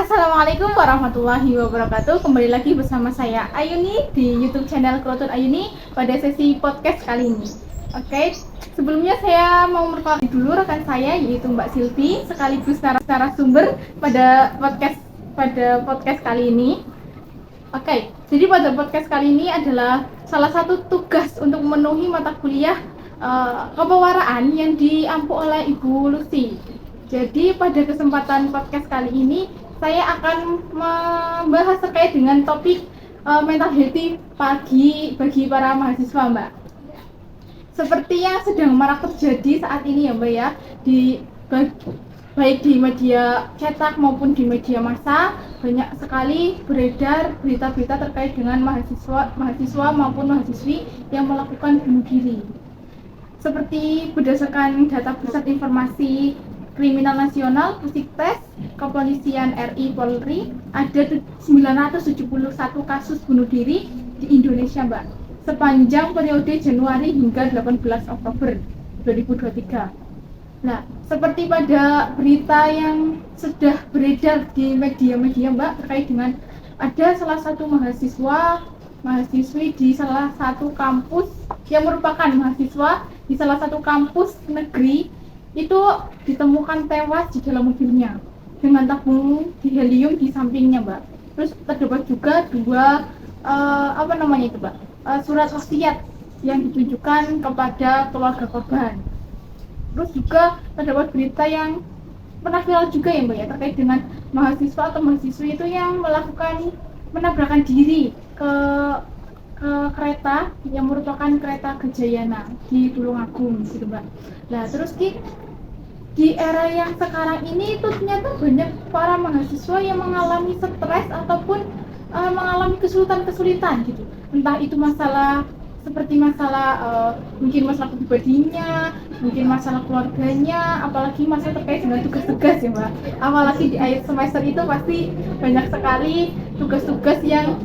Assalamualaikum warahmatullahi wabarakatuh. Kembali lagi bersama saya Ayuni di YouTube channel Kloton Ayuni pada sesi podcast kali ini. Oke, sebelumnya saya mau memperkenalkan dulu rekan saya yaitu Mbak Silvi sekaligus narasumber pada podcast kali ini. Oke, jadi pada podcast kali ini adalah salah satu tugas untuk memenuhi mata kuliah kepewaraan yang diampu oleh Ibu Lucy. Jadi pada kesempatan podcast kali ini saya akan membahas terkait dengan topik mental healthy bagi para mahasiswa, Mbak. Seperti yang sedang marak terjadi saat ini ya, Mbak ya, baik di media cetak maupun di media massa, banyak sekali beredar berita-berita terkait dengan mahasiswa maupun mahasiswi yang melakukan bunuh diri. Seperti berdasarkan data Pusat Informasi Kriminal Nasional Pusiktes Kepolisian RI Polri, ada 971 kasus bunuh diri di Indonesia, Mbak, sepanjang periode Januari hingga 18 Oktober 2023. Nah, seperti pada berita yang sudah beredar di media-media, Mbak, terkait dengan ada salah satu mahasiswi di salah satu kampus yang merupakan mahasiswa di salah satu kampus negeri itu ditemukan tewas di dalam mobilnya dengan tabung di helium di sampingnya, Mbak. Terus terdapat juga dua surat wasiat yang ditujukan kepada keluarga korban. Terus juga terdapat berita yang pernah viral juga ya, Mbak ya, terkait dengan mahasiswa atau mahasiswi itu yang menabrakkan diri ke kereta yang merupakan kereta Gajayana di Tulungagung gitu, Mbak. Nah, terus di era yang sekarang ini itu ternyata banyak para mahasiswa yang mengalami stres ataupun mengalami kesulitan gitu. Entah itu mungkin masalah pribadinya, mungkin masalah keluarganya, apalagi masalah terkait dengan tugas-tugas ya, Mbak. Apalagi di akhir semester itu pasti banyak sekali tugas-tugas yang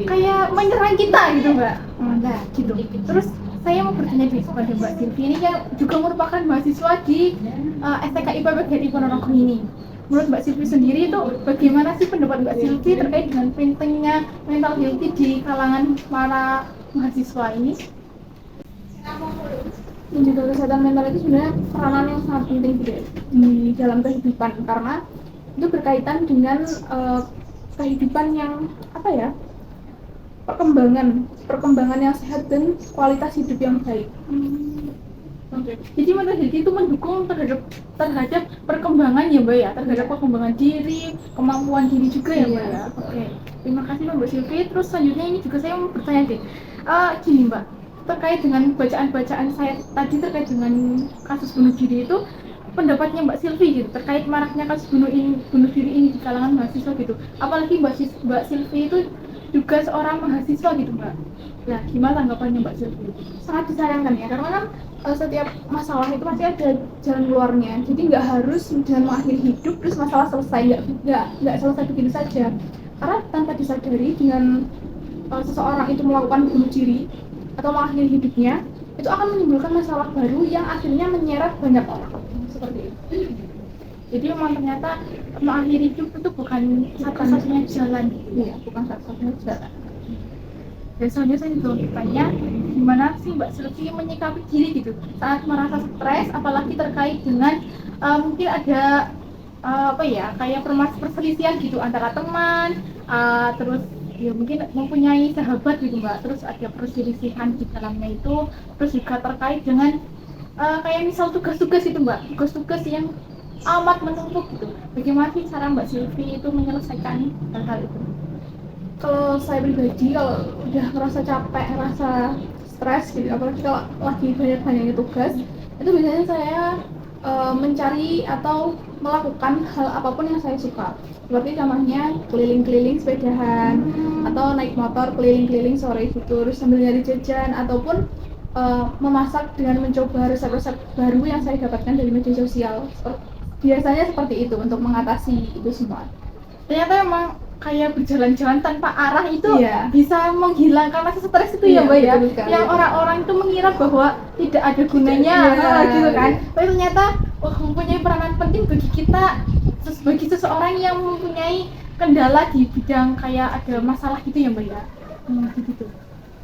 kayak menyerang kita gitu, Mbak. Nah, gitu. Terus saya mau bertanya kepada Mbak Silvi ini yang juga merupakan mahasiswa di STK IPB GRI Ponorogo ini. Menurut Mbak Silvi sendiri itu bagaimana sih pendapat Mbak Silvi terkait dengan pentingnya mental healthy di kalangan para mahasiswa ini? Menjaga kesehatan mental itu sebenarnya peranan yang sangat penting di dalam kehidupan, karena itu berkaitan dengan kehidupan yang perkembangan yang sehat dan kualitas hidup yang baik. Okay. Jadi mental health itu mendukung terhadap perkembangan ya, Mbak ya, terhadap perkembangan diri, kemampuan diri juga ya, Mbak ya. Oke. Terima kasih Mbak Silvi. Terus selanjutnya ini juga saya mau bertanya gini, Mbak, terkait dengan bacaan saya tadi terkait dengan kasus bunuh diri itu, pendapatnya Mbak Silvi gitu terkait maraknya kasus bunuh diri ini di kalangan mahasiswa gitu. Apalagi Mbak Silvi itu juga seorang mahasiswa gitu, Mbak. Nah, gimana tanggapannya Mbak Silvi? Sangat disayangkan ya, karena kan setiap masalah itu pasti ada jalan keluarnya. Jadi nggak harus dengan mengakhiri hidup terus masalah selesai, nggak selesai begitu saja. Karena tanpa disadari dengan seseorang itu melakukan bunuh diri atau mengakhiri hidupnya, itu akan menimbulkan masalah baru yang akhirnya menyeret banyak orang. Seperti itu. Jadi memang ternyata mengakhiri hidup itu bukan satu-satunya jalan, ya, bukan satu-satunya jalan. Dan selanjutnya saya juga bertanya, gimana sih Mbak Silvi menyikapi diri gitu saat merasa stres, apalagi terkait dengan mungkin ada kayak perselisihan gitu antara teman, terus ya mungkin mempunyai sahabat gitu, Mbak, terus ada perselisihan di dalamnya itu, terus juga terkait dengan kayak misal tugas-tugas itu, Mbak, tugas-tugas yang amat menumpuk gitu. Bagaimana sih cara Mbak Silvi itu menyelesaikan hal-hal itu? Kalau saya pribadi, kalau udah merasa capek, merasa stres gitu, apalagi kalau lagi banyak-banyaknya tugas, itu biasanya saya mencari atau melakukan hal apapun yang saya suka. Seperti contohnya keliling-keliling sepedahan, atau naik motor keliling-keliling sore itu, terus sambil nyari jajan, ataupun memasak dengan mencoba resep-resep baru yang saya dapatkan dari media sosial. Biasanya seperti itu untuk mengatasi itu semua. Ternyata emang kayak berjalan-jalan tanpa arah itu bisa menghilangkan rasa stres itu ya, Mbak ya. Yang orang-orang itu mengira bahwa tidak ada gunanya gitu kan. Tapi ternyata mempunyai peranan penting bagi kita bagi seseorang yang mempunyai kendala di bidang kayak ada masalah gitu ya Mbak ya. Gitu.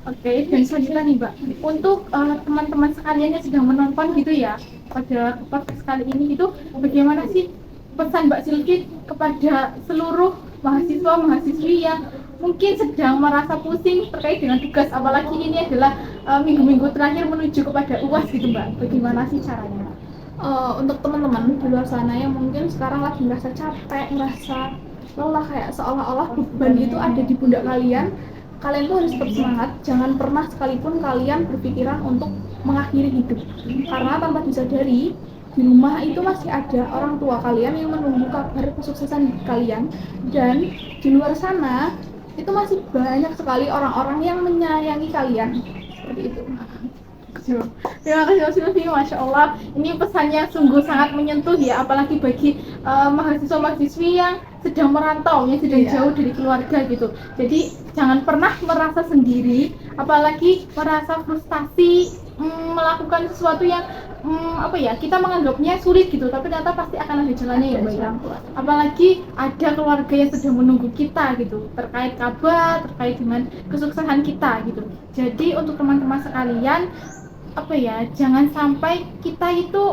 Oke, dan selanjutnya nih Mbak, untuk teman-teman sekalian yang sedang menonton gitu ya pada podcast kali ini gitu, bagaimana sih pesan Mbak Silvi kepada seluruh mahasiswa-mahasiswi yang mungkin sedang merasa pusing terkait dengan tugas, apalagi ini adalah minggu-minggu terakhir menuju kepada UAS gitu Mbak, bagaimana sih caranya? Untuk teman-teman di luar sana yang mungkin sekarang lagi merasa capek, merasa lelah, kayak seolah-olah beban itu ada di pundak kalian tuh harus tetap semangat. Jangan pernah sekalipun kalian berpikiran untuk mengakhiri hidup, karena tanpa disadari di rumah itu masih ada orang tua kalian yang menunggu kabar kesuksesan kalian, dan di luar sana itu masih banyak sekali orang-orang yang menyayangi kalian. Seperti itu. Terima kasih Mas Silvi, Masya Allah. Ini pesannya sungguh sangat menyentuh ya, apalagi bagi mahasiswa-mahasiswi yang sedang merantau, yang sedang jauh dari keluarga gitu. Jadi jangan pernah merasa sendiri, apalagi merasa frustasi melakukan sesuatu yang kita menganggapnya sulit gitu, tapi ternyata pasti akan ada jalannya ya Mbak ya. Apalagi ada keluarga yang sedang menunggu kita gitu, terkait kabar, terkait dengan kesuksesan kita gitu. Jadi untuk teman-teman sekalian, jangan sampai kita itu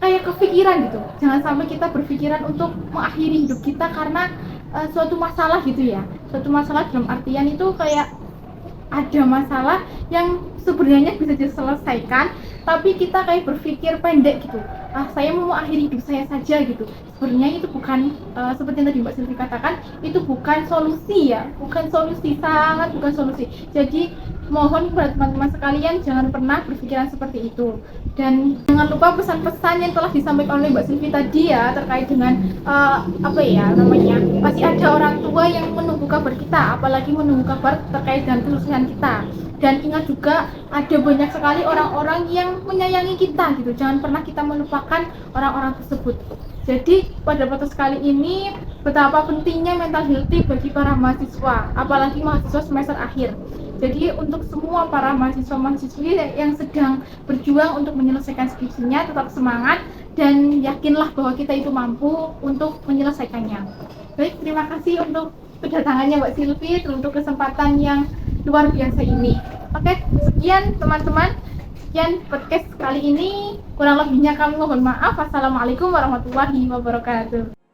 kayak kepikiran gitu, jangan sampai kita berpikiran untuk mengakhiri hidup kita karena suatu masalah gitu ya. Suatu masalah dalam artian itu kayak ada masalah yang sebenarnya bisa diselesaikan, tapi kita kayak berpikir pendek gitu, saya mau mengakhiri hidup saya saja gitu. Sebenarnya itu bukan seperti yang tadi Mbak Silvi katakan, itu bukan solusi ya, bukan solusi, sangat bukan solusi. Jadi mohon buat teman-teman sekalian jangan pernah berpikiran seperti itu, dan jangan lupa pesan-pesan yang telah disampaikan oleh Mbak Silvi tadi ya, terkait dengan masih ada orang tua yang menunggu kabar kita, apalagi menunggu kabar terkait dengan kesuksesan kita. Dan ingat juga ada banyak sekali orang-orang yang menyayangi kita gitu, jangan pernah kita melupakan orang-orang tersebut. Jadi pada podcast kali ini betapa pentingnya mental healthy bagi para mahasiswa, apalagi mahasiswa semester akhir. Jadi untuk semua para mahasiswa-mahasiswi yang sedang berjuang untuk menyelesaikan skripsinya, tetap semangat dan yakinlah bahwa kita itu mampu untuk menyelesaikannya. Baik, terima kasih untuk kedatangannya Mbak Silvi, untuk kesempatan yang luar biasa ini. Oke, sekian teman-teman, sekian podcast kali ini. Kurang lebihnya kami mohon maaf. Wassalamualaikum warahmatullahi wabarakatuh.